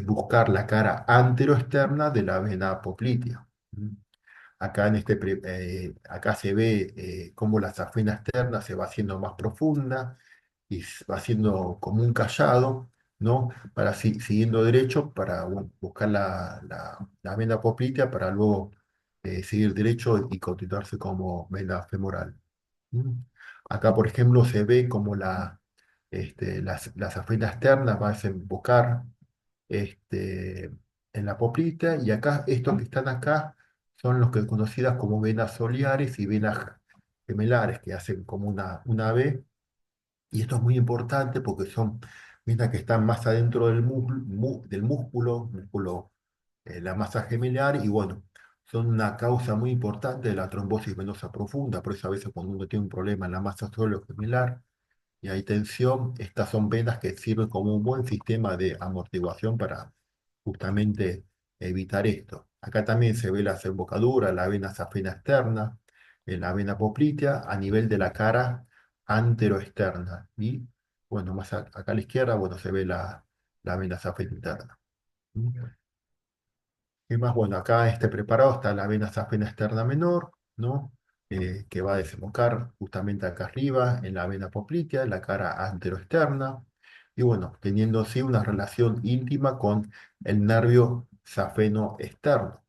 buscar la cara anteroexterna de la vena poplitea. ¿Mm? Acá, acá se ve cómo la safena externa se va haciendo más profunda y va haciendo como un callado, ¿no? Para siguiendo derecho para bueno, buscar la vena poplitea para luego seguir derecho y continuarse como vena femoral. ¿Mm? Acá, por ejemplo, se ve como la safena externa va a desembocar este, en la poplita, y acá, estos que están acá, son los que conocidas como venas soliares y venas gemelares, que hacen como una V, y esto es muy importante porque son venas que están más adentro del músculo, la masa gemelar, y bueno, son una causa muy importante de la trombosis venosa profunda. Por eso a veces cuando uno tiene un problema en la masa gemelar y hay tensión, estas son venas que sirven como un buen sistema de amortiguación para justamente evitar esto. Acá también se ve la desembocadura, la vena safena externa, la vena poplitea a nivel de la cara anteroexterna. Y bueno, acá a la izquierda, bueno, se ve la vena safena interna. ¿Mm? ¿Qué más? Bueno, acá este preparado está la vena safena externa menor, ¿no? Que va a desembocar justamente acá arriba en la vena poplitea, en la cara anteroexterna, y bueno, teniendo así una relación íntima con el nervio safeno externo.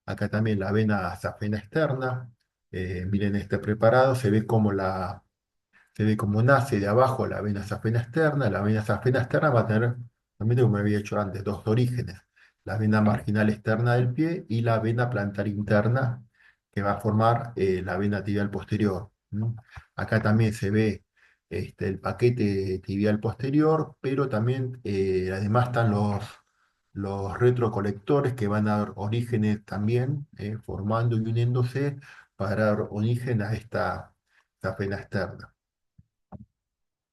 Acá también la vena safena externa, miren este preparado, se ve cómo nace de abajo la vena safena externa. La vena safena externa va a tener, también como me había hecho antes, dos orígenes: la vena marginal externa del pie y la vena plantar interna, que va a formar la vena tibial posterior. ¿No? Acá también se ve el paquete tibial posterior, pero también además están los retrocolectores que van a dar orígenes también, formando y uniéndose para dar origen a esta vena externa.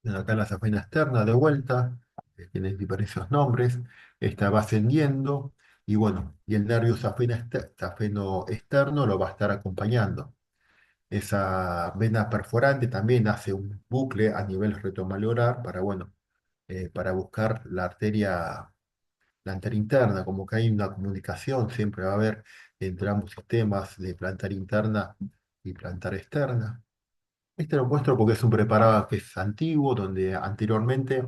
Bueno, acá la safena externa de vuelta, tiene diversos nombres, esta va ascendiendo, y bueno, y el nervio safeno externo lo va a estar acompañando. Esa vena perforante también hace un bucle a nivel retromalleolar para, bueno, para buscar la arteria plantar interna, como que hay una comunicación, siempre va a haber entre ambos sistemas de plantar interna y plantar externa. Este lo muestro porque es un preparado que es antiguo, donde anteriormente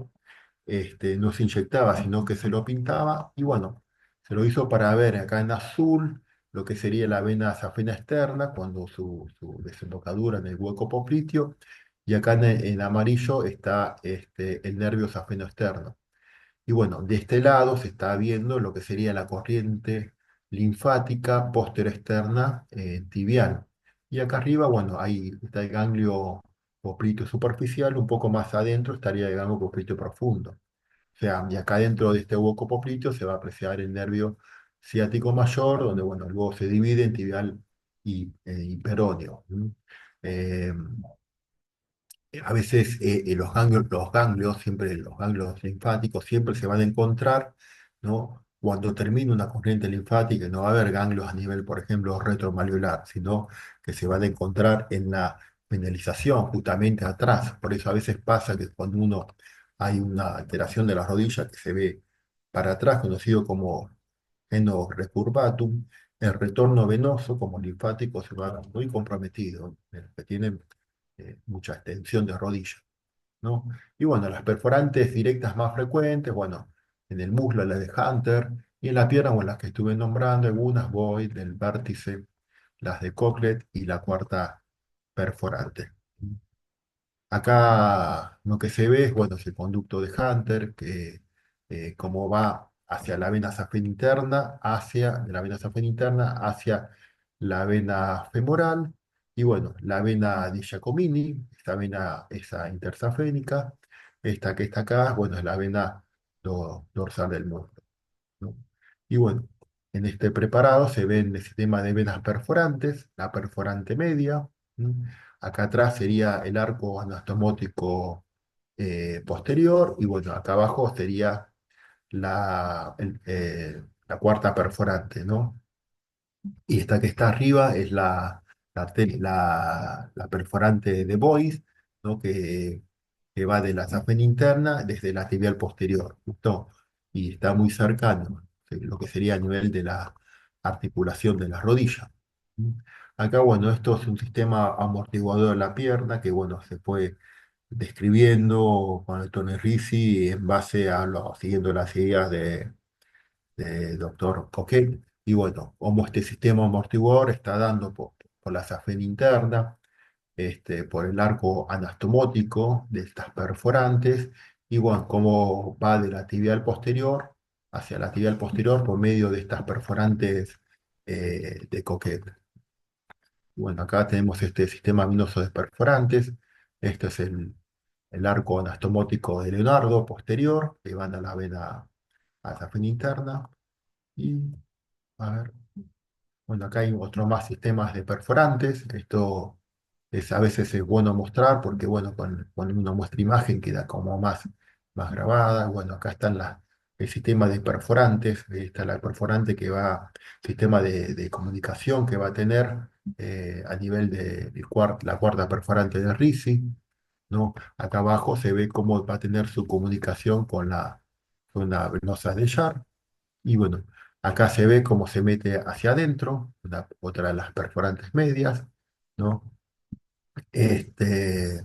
no se inyectaba, sino que se lo pintaba, y bueno, se lo hizo para ver acá en azul lo que sería la vena safena externa, cuando su desembocadura en el hueco popliteo, y acá en amarillo está el nervio safeno externo. Y bueno, de este lado se está viendo lo que sería la corriente linfática externa tibial. Y acá arriba, bueno, ahí está el ganglio popliteo superficial, un poco más adentro estaría el ganglio popliteo profundo. O sea, y acá dentro de este hueco popliteo se va a apreciar el nervio ciático mayor, donde, bueno, luego se divide en tibial y peroneo. ¿Mm? Eh, a veces los ganglios linfáticos siempre se van a encontrar, ¿no? Cuando termine una corriente linfática, no va a haber ganglios a nivel, por ejemplo, retromalleolar, sino que se van a encontrar en la penalización, justamente atrás. Por eso a veces pasa que cuando hay una alteración de la rodilla que se ve para atrás, conocido como geno recurvatum, el retorno venoso como linfático se va muy comprometido, que tienen mucha extensión de rodilla, ¿no? Y bueno, las perforantes directas más frecuentes, bueno, en el muslo la de Hunter, y en la pierna, bueno, las que estuve nombrando, algunas Boyd, del vértice, las de Cochlear y la cuarta perforante. Acá lo que se ve es, bueno, es el conducto de Hunter, que como va hacia la vena safena interna, de la vena safena interna hacia la vena femoral, y bueno, la vena di Giacomini, esta vena, esa intersafénica, esta que está acá, bueno, es la vena dorsal del muslo, ¿no? Y bueno, en este preparado se ve el sistema de venas perforantes, la perforante media. ¿M? Acá atrás sería el arco anastomótico posterior, y bueno, acá abajo sería la cuarta perforante, ¿no? Y esta que está arriba es la perforante de Boyce, ¿no? Que va de la safena interna desde la tibial posterior, justo, y está muy cercano, lo que sería a nivel de la articulación de la rodilla. ¿Mm? Acá, bueno, esto es un sistema amortiguador de la pierna que, bueno, se fue describiendo con el Tony Ricci en base siguiendo las ideas de doctor Coquet. Y bueno, como este sistema amortiguador está dando por la safena interna, por el arco anastomótico de estas perforantes, y bueno, cómo va de la tibial posterior hacia la tibial posterior por medio de estas perforantes de Coquet. Bueno, acá tenemos este sistema venoso de perforantes. Este es el arco anastomótico de Leonardo posterior, que van a la vena, a la safena interna. Y a ver, bueno, acá hay otros más sistemas de perforantes. Esto a veces es bueno mostrar porque, bueno, cuando uno muestra imagen queda como más grabada. Bueno, acá están el sistema de perforantes. Ahí está la perforante que va, sistema de comunicación que va a tener a nivel la cuarta perforante de Ricci, ¿no? Acá abajo se ve cómo va a tener su comunicación con la zona venosa de Charles. Y bueno, acá se ve cómo se mete hacia adentro, otra de las perforantes medias, ¿no? Este,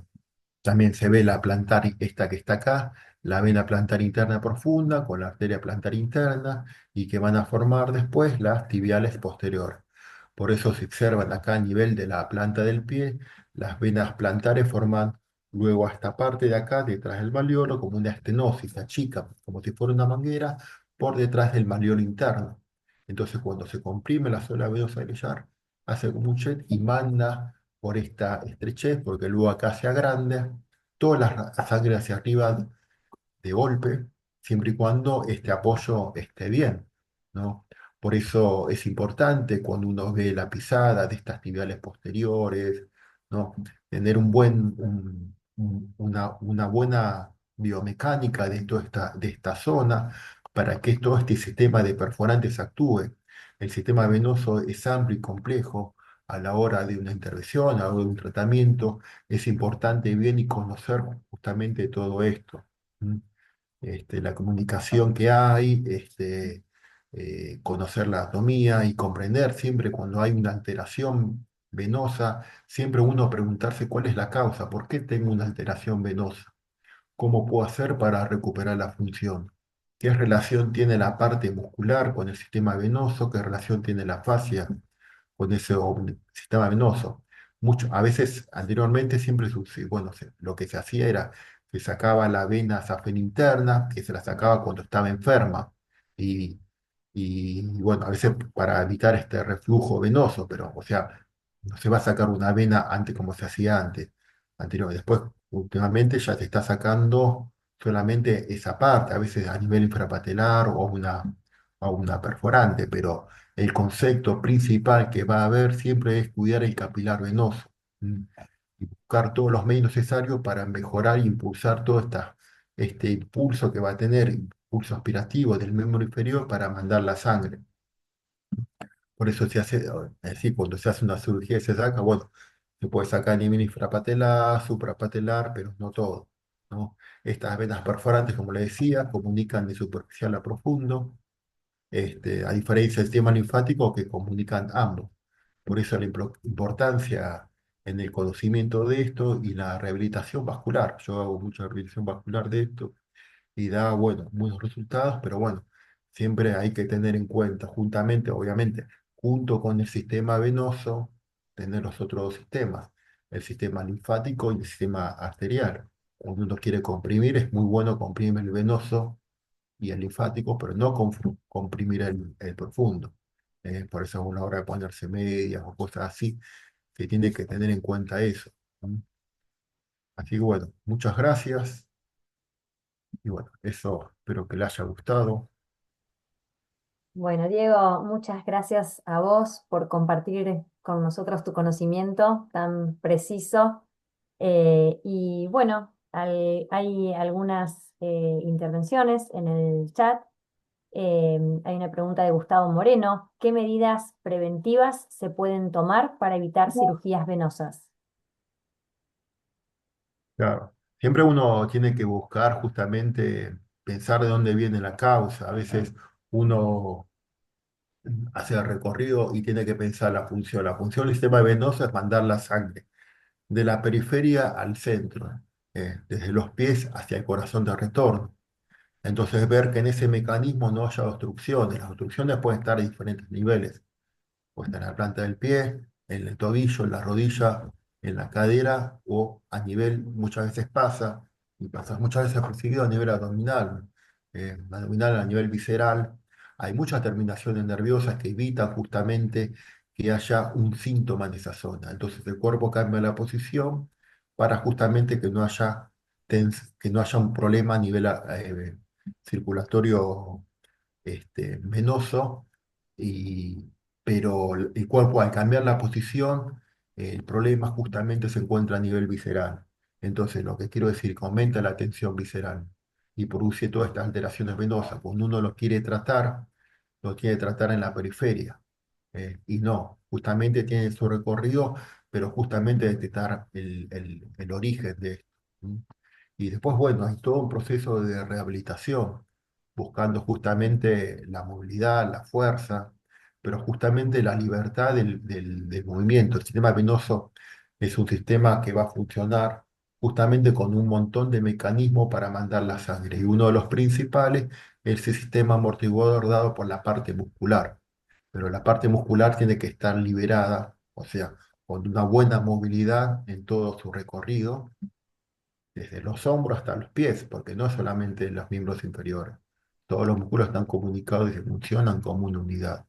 también se ve la plantar, esta que está acá, la vena plantar interna profunda con la arteria plantar interna y que van a formar después las tibiales posteriores. Por eso se observan acá a nivel de la planta del pie, las venas plantares forman luego a esta parte de acá, detrás del malleolo, como una estenosis, la chica, como si fuera una manguera, por detrás del malleolo interno. Entonces cuando se comprime la zona venosa del illar, hace como un jet y manda por esta estrechez, porque luego acá se agranda, toda la sangre hacia arriba de golpe, siempre y cuando este apoyo esté bien, ¿no? Por eso es importante cuando uno ve la pisada de estas tibiales posteriores, ¿no? Tener una buena biomecánica de de esta zona para que todo este sistema de perforantes actúe. El sistema venoso es amplio y complejo. A la hora de una intervención, a la hora de un tratamiento, es importante bien y conocer justamente todo esto. ¿Mm? La comunicación que hay, conocer la anatomía y comprender siempre cuando hay una alteración venosa, siempre uno preguntarse cuál es la causa, por qué tengo una alteración venosa, cómo puedo hacer para recuperar la función, qué relación tiene la parte muscular con el sistema venoso, qué relación tiene la fascia con ese sistema venoso. A veces, anteriormente, bueno, lo que se hacía era que sacaba la vena safena interna, que se la sacaba cuando estaba enferma, y, bueno, a veces para evitar este reflujo venoso, pero, o sea, no se va a sacar una vena antes como se hacía antes, anterior. Después, últimamente ya se está sacando solamente esa parte, a veces a nivel infrapatelar o una perforante, pero el concepto principal que va a haber siempre es cuidar el capilar venoso, ¿m? Y buscar todos los medios necesarios para mejorar e impulsar todo este impulso que va a tener, impulso aspirativo del miembro inferior para mandar la sangre. Por eso se hace, es decir, cuando se hace una cirugía y se saca, bueno, se puede sacar a nivel infrapatelar, suprapatelar, pero no todo, ¿no? Estas venas perforantes, como le decía, comunican de superficial a profundo, a diferencia del sistema linfático que comunican ambos. Por eso la importancia en el conocimiento de esto y la rehabilitación vascular. Yo hago mucha rehabilitación vascular de esto y da, bueno, buenos resultados, pero bueno, siempre hay que tener en cuenta, juntamente, obviamente, junto con el sistema venoso, tener los otros dos sistemas, el sistema linfático y el sistema arterial. Cuando uno quiere comprimir, es muy bueno comprimir el venoso y el linfático, pero no comprimir el profundo. Por eso a la hora de ponerse medias o cosas así, se tiene que tener en cuenta eso. ¿No? Así que bueno, muchas gracias y bueno, eso espero que le haya gustado. Bueno, Diego, muchas gracias a vos por compartir con nosotros tu conocimiento tan preciso. Y bueno, hay algunas intervenciones en el chat. Hay una pregunta de Gustavo Moreno. ¿Qué medidas preventivas se pueden tomar para evitar cirugías venosas? Claro. Siempre uno tiene que buscar justamente pensar de dónde viene la causa. A veces uno hace el recorrido y tiene que pensar la función. La función del sistema venoso es mandar la sangre de la periferia al centro, desde los pies hacia el corazón de retorno. Entonces, ver que en ese mecanismo no haya obstrucciones. Las obstrucciones pueden estar a diferentes niveles. Puede estar en la planta del pie, en el tobillo, en la rodilla, en la cadera o a nivel, muchas veces pasa, y pasa muchas veces percibido a nivel abdominal a nivel visceral. Hay muchas terminaciones nerviosas que evitan justamente que haya un síntoma en esa zona. Entonces el cuerpo cambia la posición para justamente que no haya, que no haya un problema a nivel circulatorio venoso, y, pero el cuerpo al cambiar la posición, el problema justamente se encuentra a nivel visceral. Entonces, lo que quiero decir, que aumenta la tensión visceral y produce todas estas alteraciones venosas. Cuando uno lo quiere tratar en la periferia. Y no, justamente tiene su recorrido, pero justamente detectar el origen de esto. ¿Mm? Y después, bueno, hay todo un proceso de rehabilitación, buscando justamente la movilidad, la fuerza, pero justamente la libertad del movimiento. El sistema venoso es un sistema que va a funcionar justamente con un montón de mecanismos para mandar la sangre. Y uno de los principales es el sistema amortiguador dado por la parte muscular. Pero la parte muscular tiene que estar liberada, o sea, con una buena movilidad en todo su recorrido desde los hombros hasta los pies, porque no solamente los miembros inferiores. Todos los músculos están comunicados y se funcionan como una unidad.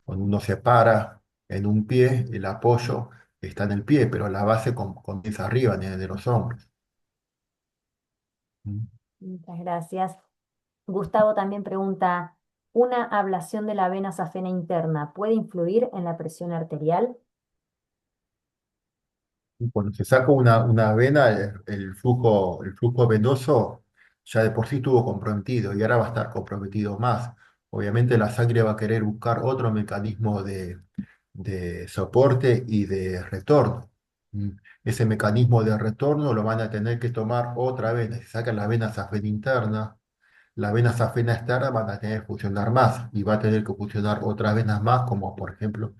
Cuando uno se para en un pie, el apoyo está en el pie, pero la base comienza arriba, de los hombros. ¿Mm? Muchas gracias. Gustavo también pregunta, ¿una ablación de la vena safena interna puede influir en la presión arterial? Y cuando se saca una vena, el flujo venoso ya de por sí estuvo comprometido y ahora va a estar comprometido más. Obviamente la sangre va a querer buscar otro mecanismo de soporte y de retorno. Mm. Ese mecanismo de retorno lo van a tener que tomar otra vena. Si sacan la vena safena interna, la vena safena externa van a tener que funcionar más y va a tener que funcionar otras venas más, como por ejemplo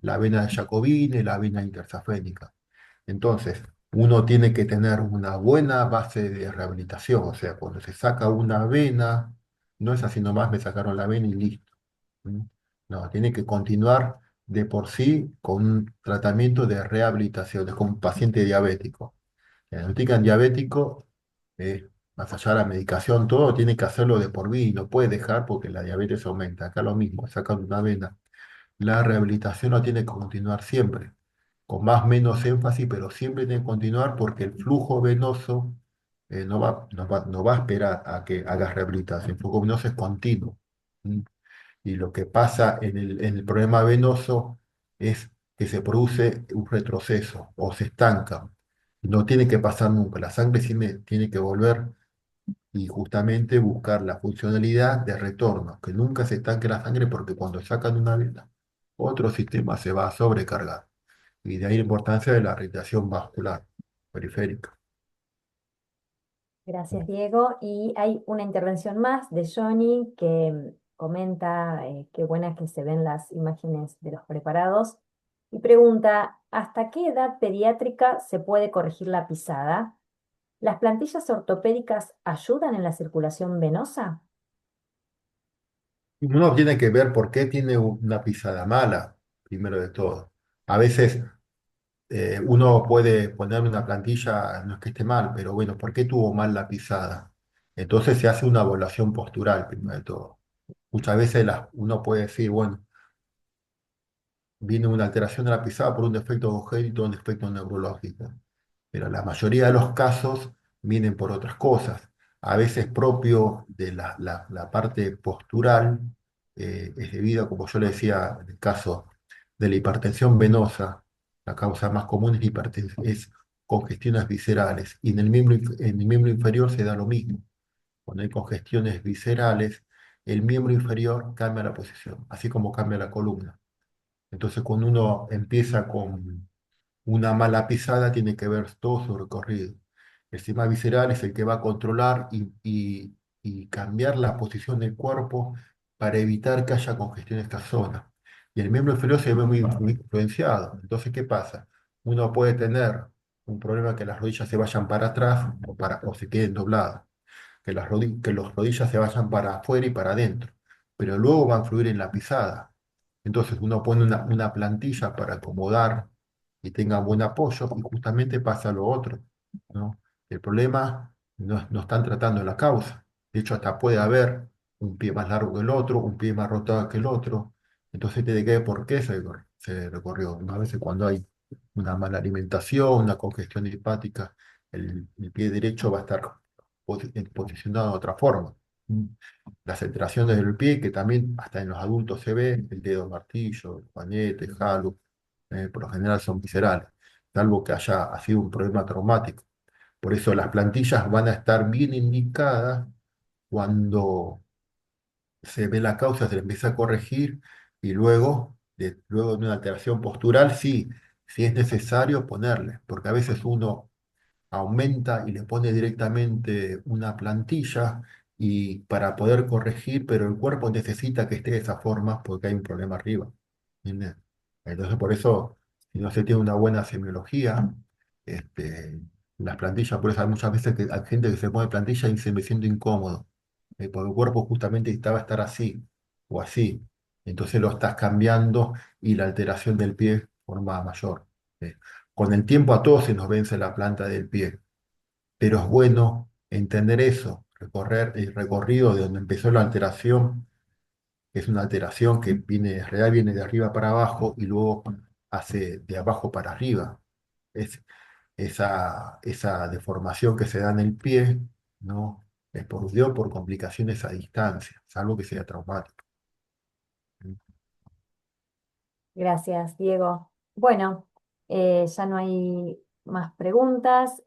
la vena de Jacobini y la vena intersafénica. Entonces, uno tiene que tener una buena base de rehabilitación, o sea, cuando se saca una vena, no es así nomás, me sacaron la vena y listo. ¿Mm? No, tiene que continuar de por sí con un tratamiento de rehabilitación, es como un paciente diabético. Diagnostican diabético, más allá de la medicación, todo tiene que hacerlo de por vida y no puede dejar porque la diabetes aumenta. Acá lo mismo, sacan una vena. La rehabilitación no tiene que continuar siempre, con más o menos énfasis, pero siempre tiene que continuar porque el flujo venoso no va a esperar a que hagas rehabilitación. El flujo venoso es continuo. ¿Mm? Y lo que pasa en el problema venoso es que se produce un retroceso o se estanca. No tiene que pasar nunca. La sangre tiene que volver y justamente buscar la funcionalidad de retorno, que nunca se estanque la sangre porque cuando sacan una vena, otro sistema se va a sobrecargar. Y de ahí la importancia de la irritación vascular periférica. Gracias, Diego. Y hay una intervención más de Johnny que comenta qué buenas que se ven las imágenes de los preparados y pregunta, ¿hasta qué edad pediátrica se puede corregir la pisada? ¿Las plantillas ortopédicas ayudan en la circulación venosa? Y uno tiene que ver por qué tiene una pisada mala, primero de todo. A veces uno puede poner una plantilla, no es que esté mal, pero bueno, ¿por qué tuvo mal la pisada? Entonces se hace una evaluación postural, primero de todo. Muchas veces uno puede decir, bueno, viene una alteración de la pisada por un defecto congénito o un defecto neurológico, pero la mayoría de los casos vienen por otras cosas. A veces propio de la parte postural, es debido, como yo le decía, en el caso de la hipertensión venosa, la causa más común es congestiones viscerales, y en el miembro inferior se da lo mismo. Cuando hay congestiones viscerales, el miembro inferior cambia la posición, así como cambia la columna. Entonces, cuando uno empieza con una mala pisada, tiene que ver todo su recorrido. El sistema visceral es el que va a controlar y cambiar la posición del cuerpo para evitar que haya congestión en esta zona. Y el miembro inferior se ve muy influenciado. Entonces, ¿qué pasa? Uno puede tener un problema que las rodillas se vayan para atrás o se queden dobladas, que las rodillas se vayan para afuera y para adentro, pero luego va a influir en la pisada. Entonces uno pone una plantilla para acomodar y tenga buen apoyo y justamente pasa lo otro, ¿no? El problema no están tratando la causa. De hecho, hasta puede haber un pie más largo que el otro, un pie más rotado que el otro. Entonces tiene que ver por qué se recorrió. A veces cuando hay una mala alimentación, una congestión hepática, el pie derecho va a estar posicionado de otra forma. ¿Mm? Las alteraciones del pie, que también hasta en los adultos se ven, el dedo martillo, el juanete, el halo, por lo general son viscerales, salvo que haya sido un problema traumático. Por eso las plantillas van a estar bien indicadas cuando se ve la causa, se le empieza a corregir y luego de una alteración postural, sí, sí es necesario ponerle, porque a veces uno aumenta y le pone directamente una plantilla y para poder corregir, pero el cuerpo necesita que esté de esa forma porque hay un problema arriba. ¿Entiendes? Entonces, por eso, si no se tiene una buena semiología, este, las plantillas, por eso hay muchas veces que hay gente que se pone plantilla y se me siento incómodo, porque el cuerpo justamente estaba estar así o así. Entonces lo estás cambiando y la alteración del pie forma mayor. ¿Sí? Con el tiempo a todos se nos vence la planta del pie, pero es bueno entender eso, recorrer el recorrido de donde empezó la alteración, que es una alteración que viene, en realidad viene de arriba para abajo y luego hace de abajo para arriba. Es esa deformación que se da en el pie, ¿no? Es por complicaciones a distancia, salvo que sea traumático. Gracias, Diego. Bueno, ya no hay más preguntas,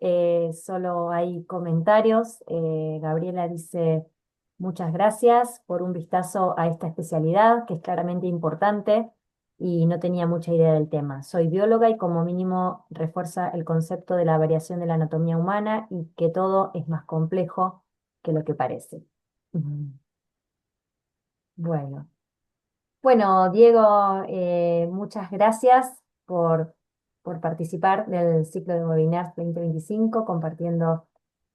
solo hay comentarios. Gabriela dice, muchas gracias por un vistazo a esta especialidad, que es claramente importante y no tenía mucha idea del tema. Soy bióloga y como mínimo refuerza el concepto de la variación de la anatomía humana y que todo es más complejo que lo que parece. Ujú. Bueno. Bueno, Diego, muchas gracias por participar del ciclo de webinars 2025, compartiendo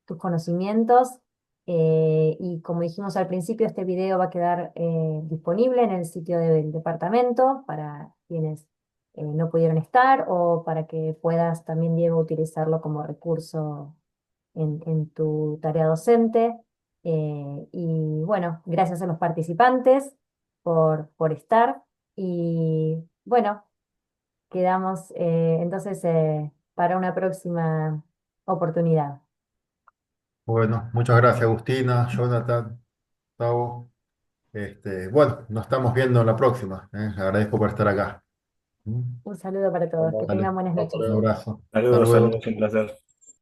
tus conocimientos. Y como dijimos al principio, este video va a quedar disponible en el sitio del departamento para quienes no pudieron estar o para que puedas también, Diego, utilizarlo como recurso en tu tarea docente. Y bueno, gracias a los participantes por estar. Y bueno, quedamos entonces para una próxima oportunidad. Bueno, muchas gracias Agustina, Jonathan, Gustavo. Bueno, nos estamos viendo en la próxima. Le agradezco por estar acá. ¿Mm? Un saludo para todos, que Dale, tengan buenas noches. un abrazo. Hasta Saludos, luego. saludos, un placer.